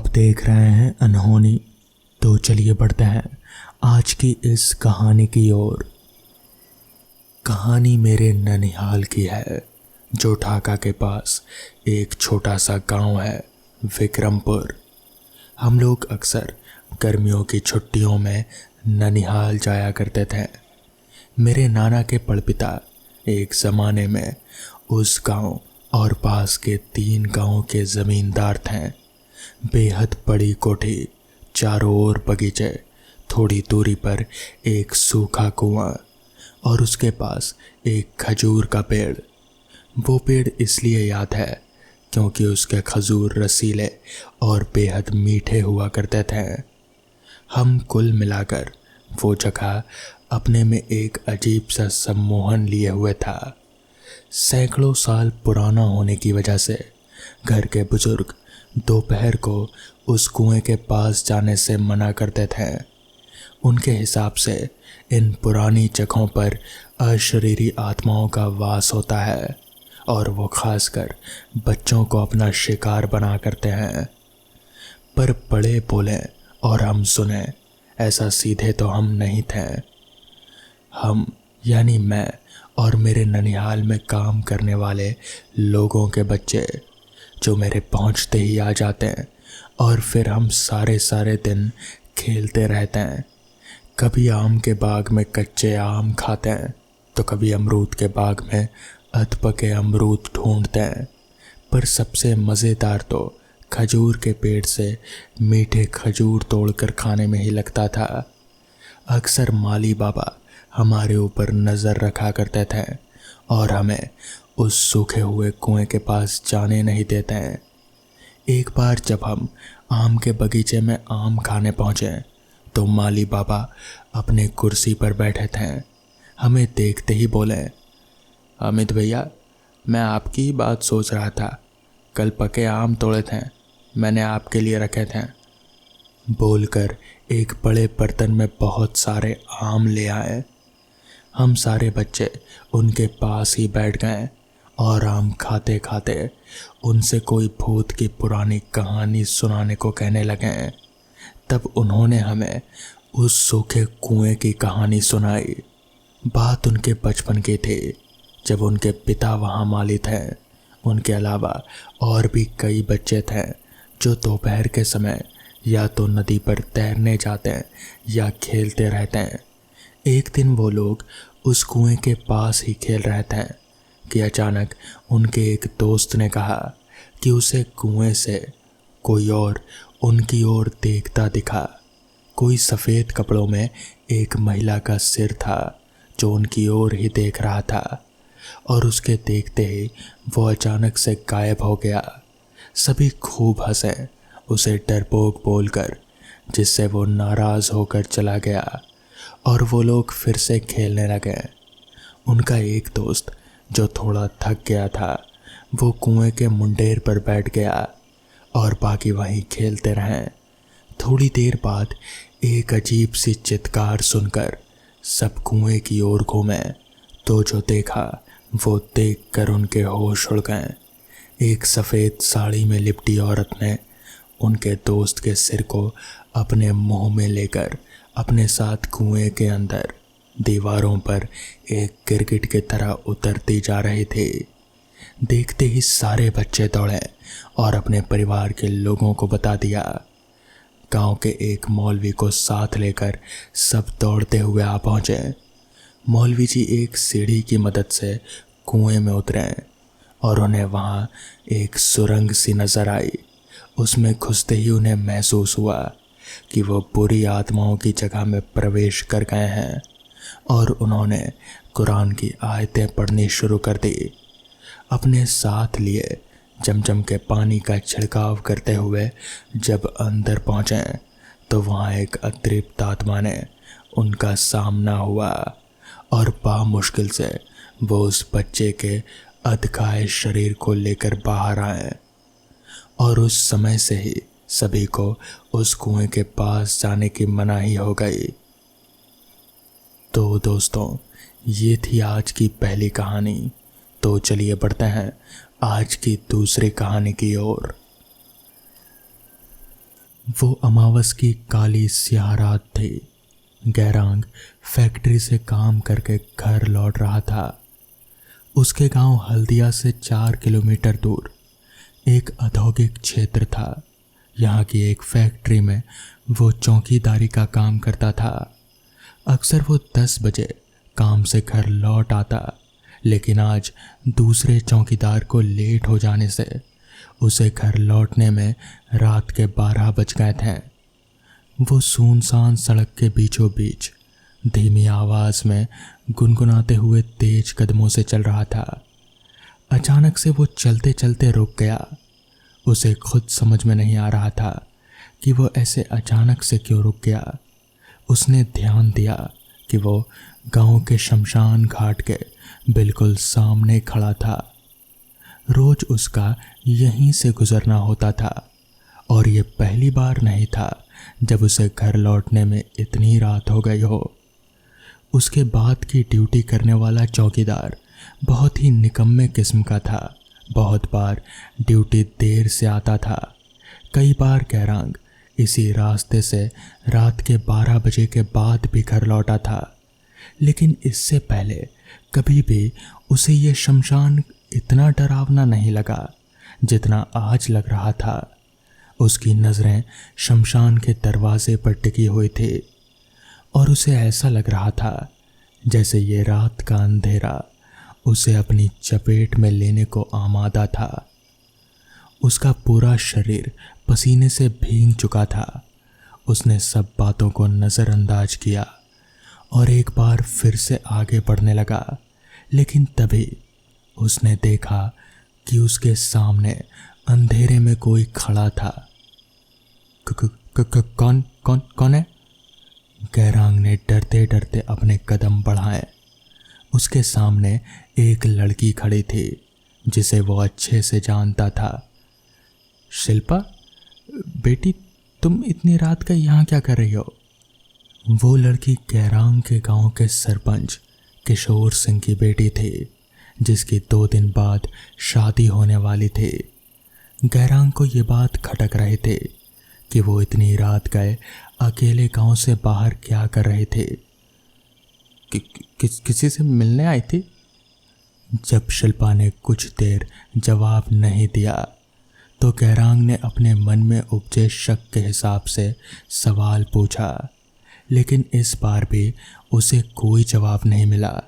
देख रहे हैं अनहोनी। तो चलिए बढ़ते हैं आज की इस कहानी की ओर। कहानी मेरे ननिहाल की है, जो ढाका के पास एक छोटा सा गांव है, विक्रमपुर। हम लोग अक्सर गर्मियों की छुट्टियों में ननिहाल जाया करते थे। मेरे नाना के पड़पिता एक ज़माने में उस गांव और पास के 3 गांवों के ज़मींदार थे। बेहद बड़ी कोठी, चारों ओर बगीचे, थोड़ी दूरी पर एक सूखा कुआं और उसके पास एक खजूर का पेड़। वो पेड़ इसलिए याद है क्योंकि उसके खजूर रसीले और बेहद मीठे हुआ करते थे। हम कुल मिलाकर वो जगह अपने में एक अजीब सा सम्मोहन लिए हुए था। सैकड़ों साल पुराना होने की वजह से घर के बुजुर्ग दोपहर को उस कुएं के पास जाने से मना करते थे। उनके हिसाब से इन पुरानी जगहों पर अशरीरी आत्माओं का वास होता है और वो खासकर बच्चों को अपना शिकार बना करते हैं। पर बड़े बोले और हम सुने, ऐसा सीधे तो हम नहीं थे। हम यानी मैं और मेरे ननिहाल में काम करने वाले लोगों के बच्चे, जो मेरे पहुंचते ही आ जाते हैं और फिर हम सारे दिन खेलते रहते हैं। कभी आम के बाग में कच्चे आम खाते हैं तो कभी अमरूद के बाग में अधपके अमरूद ढूंढते हैं। पर सबसे मज़ेदार तो खजूर के पेड़ से मीठे खजूर तोड़कर खाने में ही लगता था। अक्सर माली बाबा हमारे ऊपर नज़र रखा करते थे और हमें उस सूखे हुए कुएं के पास जाने नहीं देते हैं। एक बार जब हम आम के बगीचे में आम खाने पहुँचे तो माली बाबा अपने कुर्सी पर बैठे थे। हमें देखते ही बोले, अमित भैया, मैं आपकी ही बात सोच रहा था। कल पके आम तोड़े थे, मैंने आपके लिए रखे थे। बोलकर एक बड़े बर्तन में बहुत सारे आम ले आए। हम सारे बच्चे उनके पास ही बैठ गए और आम खाते खाते उनसे कोई भूत की पुरानी कहानी सुनाने को कहने लगे। तब उन्होंने हमें उस सूखे कुएं की कहानी सुनाई। बात उनके बचपन की थी, जब उनके पिता वहाँ माली थे। उनके अलावा और भी कई बच्चे थे जो दोपहर के समय या तो नदी पर तैरने जाते हैं या खेलते रहते हैं। एक दिन वो लोग उस कुएं के पास ही खेल रहे थे कि अचानक उनके एक दोस्त ने कहा कि उसे कुएं से कोई और उनकी ओर देखता दिखा। कोई सफ़ेद कपड़ों में एक महिला का सिर था जो उनकी ओर ही देख रहा था और उसके देखते ही वो अचानक से गायब हो गया। सभी खूब हंसे उसे डरपोक बोलकर, जिससे वो नाराज़ होकर चला गया और वो लोग फिर से खेलने लगे। उनका एक दोस्त जो थोड़ा थक गया था, वो कुएं के मुंडेर पर बैठ गया और बाकी वहीं खेलते रहे। थोड़ी देर बाद एक अजीब सी चित्कार सुनकर सब कुएं की ओर घूमे तो जो देखा वो देखकर उनके होश उड़ गए। एक सफ़ेद साड़ी में लिपटी औरत ने उनके दोस्त के सिर को अपने मुंह में लेकर अपने साथ कुएं के अंदर दीवारों पर एक गिरगिट की तरह उतरती जा रही थी। देखते ही सारे बच्चे दौड़े और अपने परिवार के लोगों को बता दिया। गांव के एक मौलवी को साथ लेकर सब दौड़ते हुए आ पहुँचे। मौलवी जी एक सीढ़ी की मदद से कुएं में उतरे और उन्हें वहाँ एक सुरंग सी नज़र आई। उसमें घुसते ही उन्हें महसूस हुआ कि वो बुरी आत्माओं की जगह में प्रवेश कर गए हैं और उन्होंने कुरान की आयतें पढ़नी शुरू कर दी। अपने साथ लिए जमजम के पानी का छिड़काव करते हुए जब अंदर पहुँचे तो वहाँ एक अतृप्त आत्मा ने उनका सामना हुआ और बामुश्किल से वो उस बच्चे के अधखाए शरीर को लेकर बाहर आए और उस समय से ही सभी को उस कुएं के पास जाने की मनाही हो गई। तो दोस्तों, ये थी आज की पहली कहानी। तो चलिए बढ़ते हैं आज की दूसरी कहानी की ओर। वो अमावस की काली स्याह रात थी। गैरांग फैक्ट्री से काम करके घर लौट रहा था। उसके गांव हल्दिया से 4 किलोमीटर दूर एक औद्योगिक क्षेत्र था। यहाँ की एक फैक्ट्री में वो चौकीदारी का काम करता था। अक्सर वो 10 बजे काम से घर लौट आता, लेकिन आज दूसरे चौकीदार को लेट हो जाने से उसे घर लौटने में रात के 12 बज गए थे। वो सुनसान सड़क के बीचों बीच धीमी आवाज में गुनगुनाते हुए तेज कदमों से चल रहा था। अचानक से वो चलते चलते रुक गया। उसे खुद समझ में नहीं आ रहा था कि वो ऐसे अचानक से क्यों रुक गया। उसने ध्यान दिया कि वो गांव के शमशान घाट के बिल्कुल सामने खड़ा था। रोज उसका यहीं से गुजरना होता था और ये पहली बार नहीं था जब उसे घर लौटने में इतनी रात हो गई हो। उसके बाद की ड्यूटी करने वाला चौकीदार बहुत ही निकम्मे किस्म का था। बहुत बार ड्यूटी देर से आता था। कई बार गैरांग इसी रास्ते से रात के 12 बजे के बाद भी घर लौटा था, लेकिन इससे पहले कभी भी उसे ये शमशान इतना डरावना नहीं लगा जितना आज लग रहा था। उसकी नज़रें शमशान के दरवाजे पर टिकी हुई थी और उसे ऐसा लग रहा था जैसे ये रात का अंधेरा उसे अपनी चपेट में लेने को आमादा था। उसका पूरा शरीर पसीने से भीग चुका था। उसने सब बातों को नज़रअंदाज किया और एक बार फिर से आगे बढ़ने लगा, लेकिन तभी उसने देखा कि उसके सामने अंधेरे में कोई खड़ा था। कौन कौन कौन है? गैरांग ने डरते डरते अपने कदम बढ़ाए। उसके सामने एक लड़की खड़ी थी जिसे वो अच्छे से जानता था। शिल्पा, बेटी, तुम इतनी रात का यहाँ क्या कर रही हो? वो लड़की गैरांग के गांव के सरपंच किशोर सिंह की बेटी थी, जिसकी 2 दिन बाद शादी होने वाली थी। गैरांग को ये बात खटक रही थी कि वो इतनी रात गए अकेले गांव से बाहर क्या कर रहे थे। किसी से मिलने आई थी? जब शिल्पा ने कुछ देर जवाब नहीं दिया तो गैरांग ने अपने मन में उपजे शक के हिसाब से सवाल पूछा, लेकिन इस बार भी उसे कोई जवाब नहीं मिला।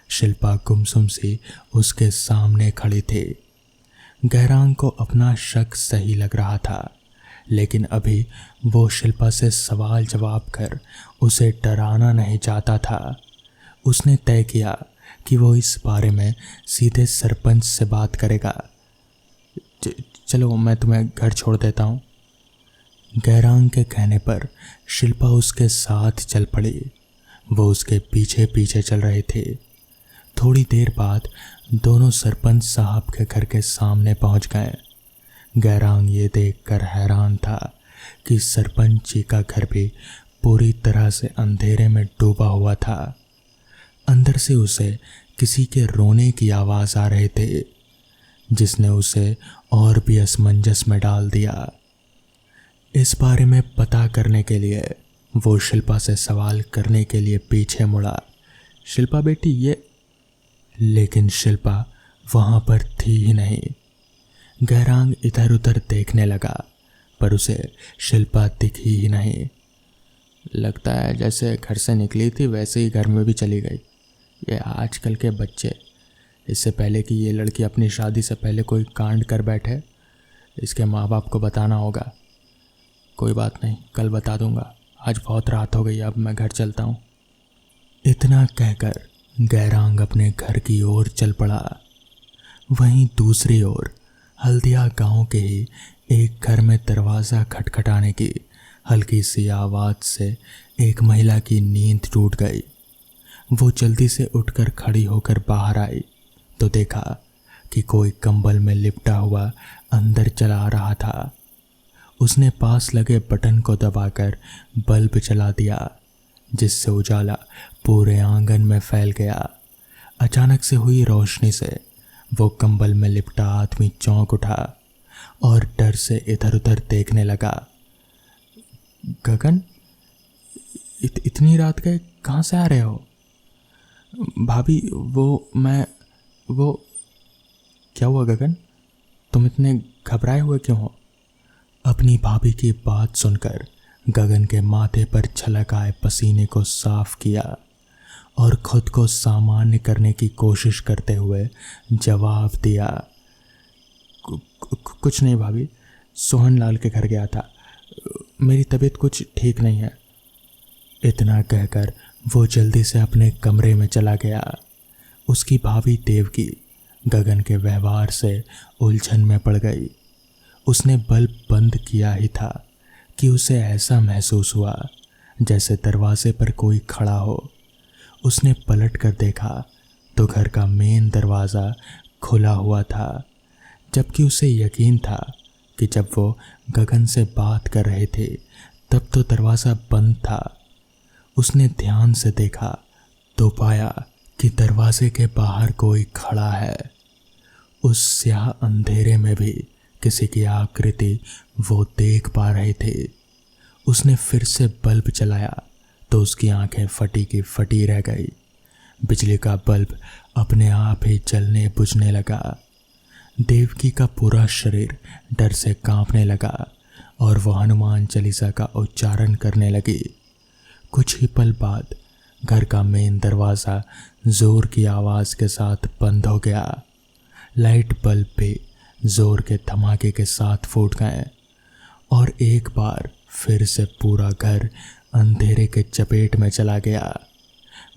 शिल्पा गुमसुम सी उसके सामने खड़ी थी। गैरांग को अपना शक सही लग रहा था, लेकिन अभी वो शिल्पा से सवाल जवाब कर उसे डराना नहीं चाहता था। उसने तय किया कि वो इस बारे में सीधे सरपंच से बात करेगा। चलो, मैं तुम्हें घर छोड़ देता हूँ। गैरांग के कहने पर शिल्पा उसके साथ चल पड़ी। वो उसके पीछे पीछे चल रहे थे। थोड़ी देर बाद दोनों सरपंच साहब के घर के सामने पहुंच गए। गैरांग ये देखकर हैरान था कि सरपंच जी का घर भी पूरी तरह से अंधेरे में डूबा हुआ था। अंदर से उसे किसी के रोने की आवाज़ आ रहे थे, जिसने उसे और भी असमंजस में डाल दिया। इस बारे में पता करने के लिए वो शिल्पा से सवाल करने के लिए पीछे मुड़ा। शिल्पा बेटी, ये... लेकिन शिल्पा वहाँ पर थी ही नहीं। गैरांग इधर उधर देखने लगा, पर उसे शिल्पा दिखी ही नहीं। लगता है जैसे घर से निकली थी वैसे ही घर में भी चली गई। ये आजकल के बच्चे, इससे पहले कि ये लड़की अपनी शादी से पहले कोई कांड कर बैठे, इसके माँ बाप को बताना होगा। कोई बात नहीं, कल बता दूंगा। आज बहुत रात हो गई, अब मैं घर चलता हूँ। इतना कहकर गैरांग अपने घर की ओर चल पड़ा। वहीं दूसरी ओर हल्दिया गांव के ही एक घर में दरवाज़ा खटखटाने की हल्की सी आवाज़ से एक महिला की नींद टूट गई। वो जल्दी से उठकर खड़ी होकर बाहर आई तो देखा कि कोई कंबल में लिपटा हुआ अंदर चला रहा था। उसने पास लगे बटन को दबाकर बल्ब जला दिया, जिससे उजाला पूरे आंगन में फैल गया। अचानक से हुई रोशनी से वो कंबल में लिपटा आदमी चौंक उठा और डर से इधर उधर देखने लगा। गगन, इतनी रात के कहाँ से आ रहे हो? भाभी, वो क्या हुआ गगन? तुम इतने घबराए हुए क्यों हो? अपनी भाभी की बात सुनकर गगन के माथे पर छलक आए पसीने को साफ किया और खुद को सामान्य करने की कोशिश करते हुए जवाब दिया, कुछ नहीं भाभी, सोहन लाल के घर गया था, मेरी तबीयत कुछ ठीक नहीं है। इतना कहकर वो जल्दी से अपने कमरे में चला गया। उसकी भाभी देवकी गगन के व्यवहार से उलझन में पड़ गई। उसने बल्ब बंद किया ही था कि उसे ऐसा महसूस हुआ जैसे दरवाजे पर कोई खड़ा हो। उसने पलट कर देखा तो घर का मेन दरवाज़ा खुला हुआ था, जबकि उसे यकीन था कि जब वो गगन से बात कर रहे थे तब तो दरवाज़ा बंद था। उसने ध्यान से देखा तो पाया कि दरवाजे के बाहर कोई खड़ा है। उस स्याह अंधेरे में भी किसी की आकृति वो देख पा रहे थे। उसने फिर से बल्ब जलाया तो उसकी आंखें फटी की फटी रह गई। बिजली का बल्ब अपने आप ही जलने बुझने लगा। देवकी का पूरा शरीर डर से कांपने लगा और वह हनुमान चालीसा का उच्चारण करने लगी। कुछ ही पल बाद घर का मेन दरवाज़ा जोर की आवाज़ के साथ बंद हो गया। लाइट बल्ब भी जोर के धमाके के साथ फूट गए और एक बार फिर से पूरा घर अंधेरे के चपेट में चला गया।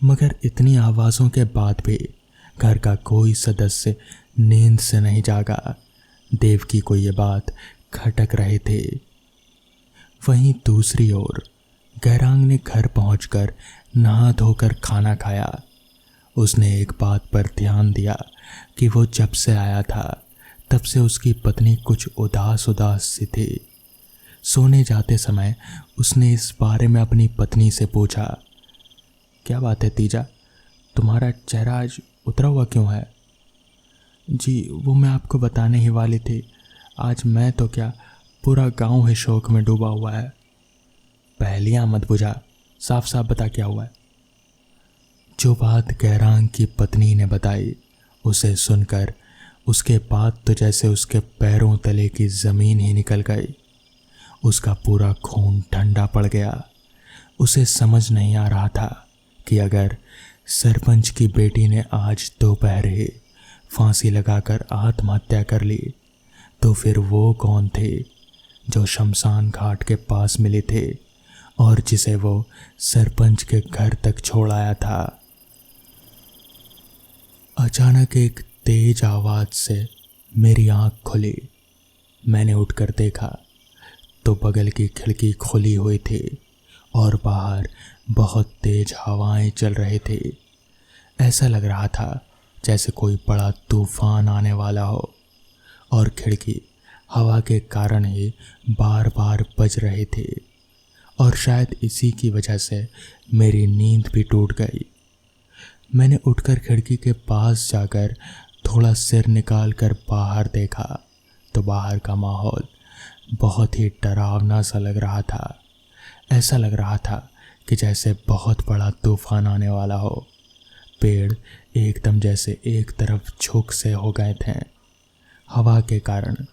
मगर इतनी आवाज़ों के बाद भी घर का कोई सदस्य नींद से नहीं जागा। देवकी को ये बात खटक रहे थे। वहीं दूसरी ओर गैरांग ने घर पहुंचकर नहा धोकर खाना खाया। उसने एक बात पर ध्यान दिया कि वो जब से आया था तब से उसकी पत्नी कुछ उदास उदास सी थी। सोने जाते समय उसने इस बारे में अपनी पत्नी से पूछा, क्या बात है तीजा, तुम्हारा चेहरा आज उतरा हुआ क्यों है? जी वो मैं आपको बताने ही वाली थी, आज मैं तो क्या पूरा गांव ही शोक में डूबा हुआ है। पहलियां मत बुझा, साफ साफ बता क्या हुआ है। जो बात गैरांग की पत्नी ने बताई उसे सुनकर उसके बाद तो जैसे उसके पैरों तले की ज़मीन ही निकल गई। उसका पूरा खून ठंडा पड़ गया। उसे समझ नहीं आ रहा था कि अगर सरपंच की बेटी ने आज दोपहर ही फांसी लगाकर आत्महत्या कर ली तो फिर वो कौन थे जो शमशान घाट के पास मिले थे और जिसे वो सरपंच के घर तक छोड़ आया था। अचानक एक तेज आवाज से मेरी आंख खुली। मैंने उठकर देखा तो बगल की खिड़की खुली हुई थी और बाहर बहुत तेज हवाएं चल रहे थे। ऐसा लग रहा था जैसे कोई बड़ा तूफान आने वाला हो और खिड़की हवा के कारण ही बार बार बज रहे थे और शायद इसी की वजह से मेरी नींद भी टूट गई। मैंने उठकर खिड़की के पास जाकर थोड़ा सिर निकाल कर बाहर देखा तो बाहर का माहौल बहुत ही डरावना सा लग रहा था। ऐसा लग रहा था कि जैसे बहुत बड़ा तूफान आने वाला हो। पेड़ एकदम जैसे एक तरफ झुक से हो गए थे हवा के कारण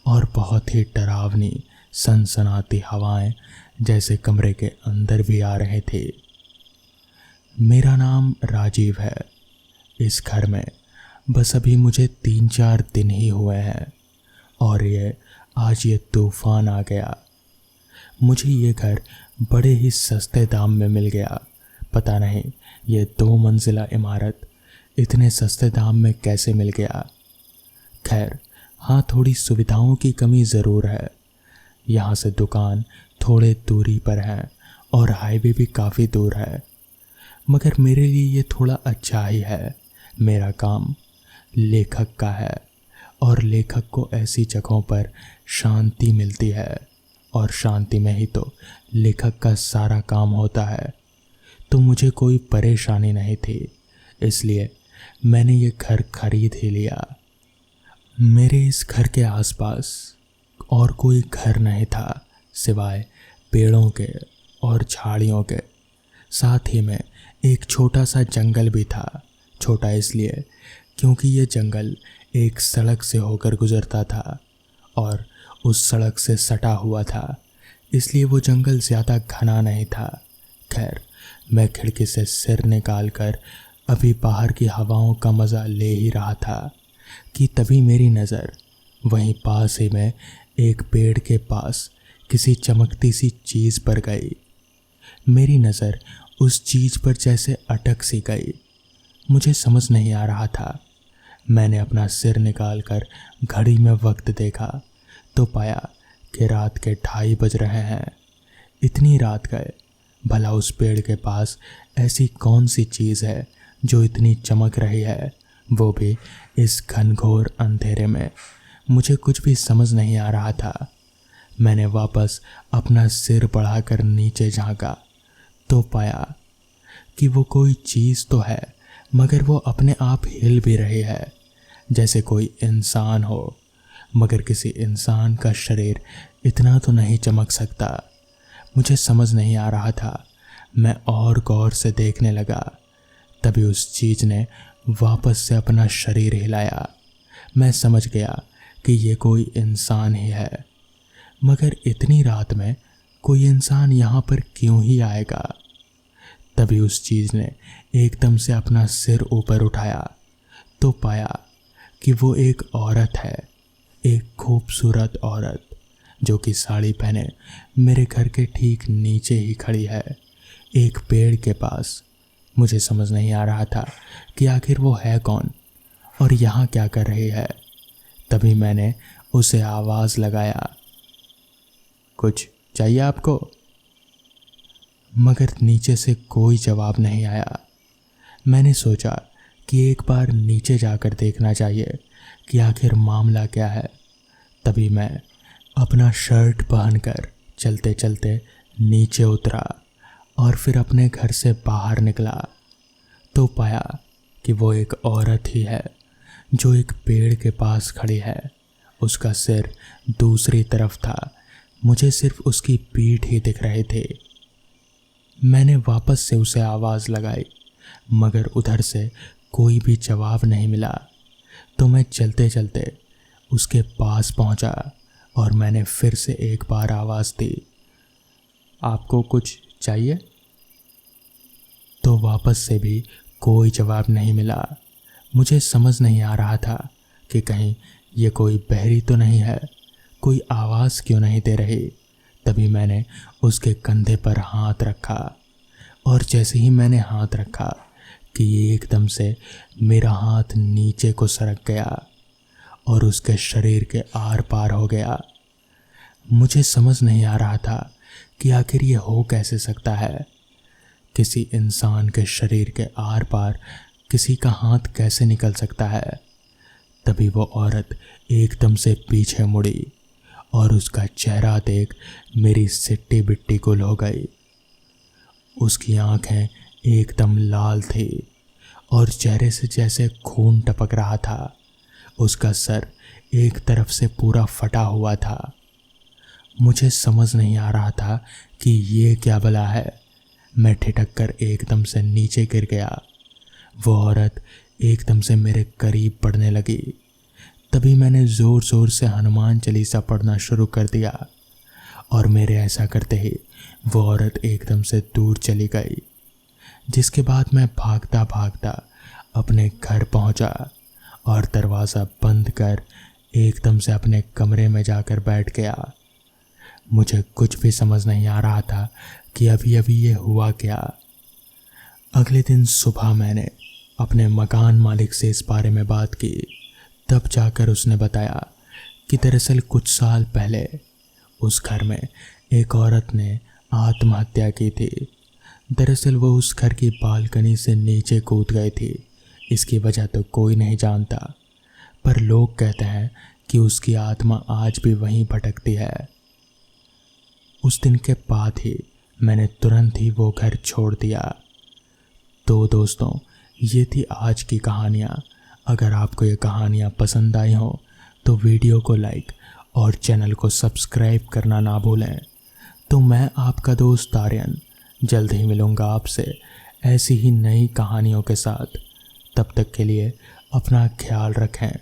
और बहुत ही डरावनी सनसनाती हवाएं जैसे कमरे के अंदर भी आ रहे थे। मेरा नाम राजीव है। इस घर में बस अभी मुझे 3-4 दिन ही हुए हैं और आज ये तूफान आ गया। मुझे ये घर बड़े ही सस्ते दाम में मिल गया। पता नहीं ये 2 मंजिला इमारत इतने सस्ते दाम में कैसे मिल गया। खैर हाँ, थोड़ी सुविधाओं की कमी ज़रूर है। यहाँ से दुकान थोड़े दूरी पर है और हाईवे भी काफ़ी दूर है, मगर मेरे लिए ये थोड़ा अच्छा ही है। मेरा काम लेखक का है और लेखक को ऐसी जगहों पर शांति मिलती है और शांति में ही तो लेखक का सारा काम होता है। तो मुझे कोई परेशानी नहीं थी, इसलिए मैंने ये घर खरीद ही लिया। मेरे इस घर के आसपास और कोई घर नहीं था सिवाय पेड़ों के और झाड़ियों के, साथ ही में एक छोटा सा जंगल भी था। छोटा इसलिए क्योंकि ये जंगल एक सड़क से होकर गुजरता था और उस सड़क से सटा हुआ था, इसलिए वो जंगल ज़्यादा घना नहीं था। खैर, मैं खिड़की से सिर निकाल कर अभी बाहर की हवाओं का मज़ा ले ही रहा था कि तभी मेरी नज़र वहीं पास ही में एक पेड़ के पास किसी चमकती सी चीज़ पर गई। मेरी नज़र उस चीज़ पर जैसे अटक सी गई। मुझे समझ नहीं आ रहा था। मैंने अपना सिर निकाल कर घड़ी में वक्त देखा तो पाया कि रात के 2:30 बज रहे हैं। इतनी रात गए, भला उस पेड़ के पास ऐसी कौन सी चीज़ है जो इतनी चमक रही है, वो भी इस घनघोर अंधेरे में। मुझे कुछ भी समझ नहीं आ रहा था। मैंने वापस अपना सिर बढ़ाकर नीचे झांका तो पाया कि वो कोई चीज़ तो है, मगर वो अपने आप हिल भी रही है, जैसे कोई इंसान हो। मगर किसी इंसान का शरीर इतना तो नहीं चमक सकता। मुझे समझ नहीं आ रहा था। मैं और गौर से देखने लगा, तभी उस चीज़ ने वापस से अपना शरीर हिलाया। मैं समझ गया कि ये कोई इंसान ही है, मगर इतनी रात में कोई इंसान यहाँ पर क्यों ही आएगा। तभी उस चीज़ ने एकदम से अपना सिर ऊपर उठाया तो पाया कि वो एक औरत है, एक खूबसूरत औरत जो कि साड़ी पहने मेरे घर के ठीक नीचे ही खड़ी है, एक पेड़ के पास। मुझे समझ नहीं आ रहा था कि आखिर वो है कौन और यहाँ क्या कर रही है। तभी मैंने उसे आवाज़ लगाया, कुछ चाहिए आपको? मगर नीचे से कोई जवाब नहीं आया। मैंने सोचा कि एक बार नीचे जाकर देखना चाहिए कि आखिर मामला क्या है। तभी मैं अपना शर्ट पहनकर चलते चलते नीचे उतरा और फिर अपने घर से बाहर निकला तो पाया कि वो एक औरत ही है जो एक पेड़ के पास खड़ी है। उसका सिर दूसरी तरफ था, मुझे सिर्फ उसकी पीठ ही दिख रही थी। मैंने वापस से उसे आवाज़ लगाई, मगर उधर से कोई भी जवाब नहीं मिला। तो मैं चलते चलते उसके पास पहुंचा और मैंने फिर से एक बार आवाज़ दी, आपको कुछ चाहिए? तो वापस से भी कोई जवाब नहीं मिला। मुझे समझ नहीं आ रहा था कि कहीं ये कोई बहरी तो नहीं है, कोई आवाज़ क्यों नहीं दे रही। तभी मैंने उसके कंधे पर हाथ रखा और जैसे ही मैंने हाथ रखा कि ये एकदम से मेरा हाथ नीचे को सरक गया और उसके शरीर के आर पार हो गया। मुझे समझ नहीं आ रहा था कि आखिर ये हो कैसे सकता है। किसी इंसान के शरीर के आर पार किसी का हाथ कैसे निकल सकता है। तभी वो औरत एकदम से पीछे मुड़ी और उसका चेहरा देख मेरी सिट्टी बिट्टी गुल हो गई। उसकी आंखें एकदम लाल थी और चेहरे से जैसे खून टपक रहा था। उसका सर एक तरफ से पूरा फटा हुआ था। मुझे समझ नहीं आ रहा था कि ये क्या भला है। मैं ठिठक कर एकदम से नीचे गिर गया। वो औरत एकदम से मेरे करीब पड़ने लगी। तभी मैंने ज़ोर ज़ोर से हनुमान चालीसा पढ़ना शुरू कर दिया और मेरे ऐसा करते ही वो औरत एकदम से दूर चली गई। जिसके बाद मैं भागता भागता अपने घर पहुंचा और दरवाज़ा बंद कर एकदम से अपने कमरे में जाकर बैठ गया। मुझे कुछ भी समझ नहीं आ रहा था कि अभी अभी ये हुआ क्या। अगले दिन सुबह मैंने अपने मकान मालिक से इस बारे में बात की। तब जाकर उसने बताया कि दरअसल कुछ साल पहले उस घर में एक औरत ने आत्महत्या की थी। दरअसल वो उस घर की बालकनी से नीचे कूद गई थी। इसकी वजह तो कोई नहीं जानता, पर लोग कहते हैं कि उसकी आत्मा आज भी वहीं भटकती है। उस दिन के बाद ही मैंने तुरंत ही वो घर छोड़ दिया। तो दोस्तों, ये थी आज की कहानियाँ। अगर आपको ये कहानियाँ पसंद आई हों तो वीडियो को लाइक और चैनल को सब्सक्राइब करना ना भूलें। तो मैं आपका दोस्त आर्यन जल्द ही मिलूँगा आपसे ऐसी ही नई कहानियों के साथ। तब तक के लिए अपना ख्याल रखें।